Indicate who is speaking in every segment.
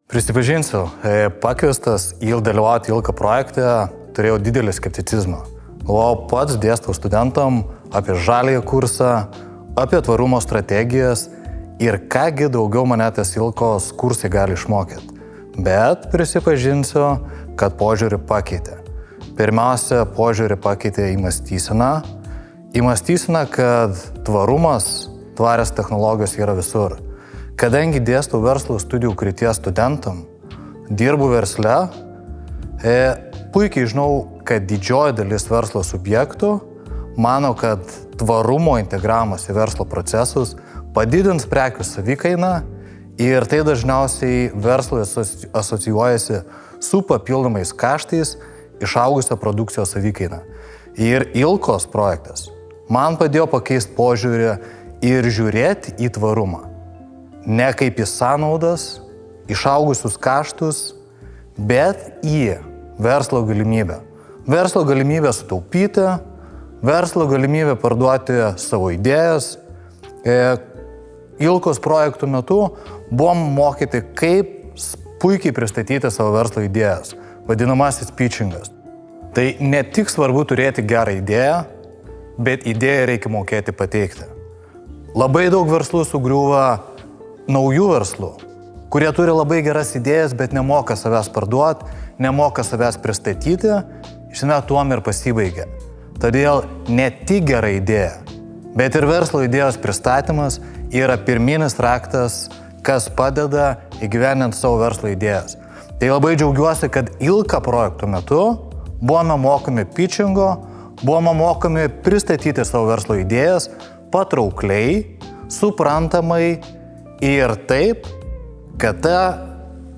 Speaker 1: Prisipažinsiu, pakviestas dalyvauti ILKA projekte turėjau didelį skepticizmą. Galvojau, pats dėstau studentam apie žaliąjį kursą, apie tvarumo strategijas ir kągi daugiau mane tas ILKOS kursai gali išmokyti. Bet prisipažinsiu, kad požiūrį pakeitė. Pirmiausia, požiūrį pakeitė į mąstyseną. Į mąstyseną, kad tvarumas, tvarios technologijos yra visur. Kadangi dėstau verslo studijų krypties studentam, dirbu versle, puikiai žinau, kad didžioji dalis verslo subjektų mano, kad tvarumo integravimas į verslo procesus padidins prekių savikainą ir tai dažniausiai verslui asocijuojasi su papildomais kaštais išaugusio produkcijos savikainą. Ir ILKOS projektas man padėjo pakeisti požiūrį ir žiūrėti į tvarumą. Ne kaip į sąnaudas, išaugusius kaštus, bet į verslo galimybę. Verslo galimybę sutaupyti, verslo galimybę parduoti savo idėjas. ILKOS projektų metu buvom mokyti, kaip puikiai pristatyti savo verslo idėjas, vadinamasis pitchingas. Tai ne tik svarbu turėti gerą idėją, bet idėją reikia mokėti pateikti. Labai daug verslų sugriūva naujų verslų, kurie turi labai geras idėjas, bet nemoka savęs parduoti, nemoka savęs pristatyti, žinoma, tuom ir pasibaigia. Todėl ne tik gera idėja, bet ir verslo idėjos pristatymas yra pirminis raktas, kas padeda įgyvendinti savo verslo idėjas. Tai labai džiaugiuosi, kad ILKA projektų metu buvome mokomi pitchingo, buvome mokomi pristatyti savo verslo idėjas patraukliai, suprantamai ir taip, kad ta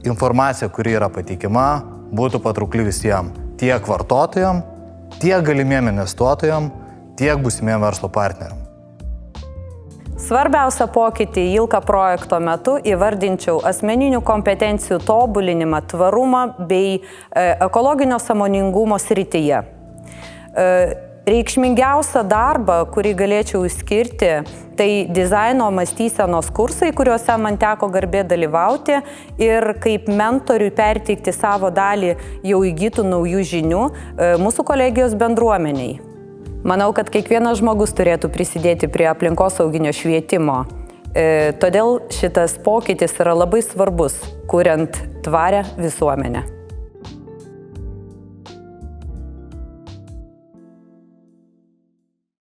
Speaker 1: informacija, kuri yra pateikima, būtų patraukli visiems, tiek vartotojams, tiek galimiem investuotojams, tiek būsimiem verslo partneriam.
Speaker 2: Svarbiausią pokytį ILKA projekto metu įvardinčiau asmeninių kompetencijų tobulinimą, tvarumą bei ekologinio sąmoningumo srityje. Reikšmingiausią darbą, kurį galėčiau išskirti, tai dizaino mąstysenos kursai, kuriuose man teko garbė dalyvauti ir kaip mentoriui perteikti savo dalį jau įgytų naujų žinių mūsų kolegijos bendruomeniai. Manau, kad kiekvienas žmogus turėtų prisidėti prie aplinkosauginio švietimo. Todėl šitas pokytis yra labai svarbus, kuriant tvarią visuomenę.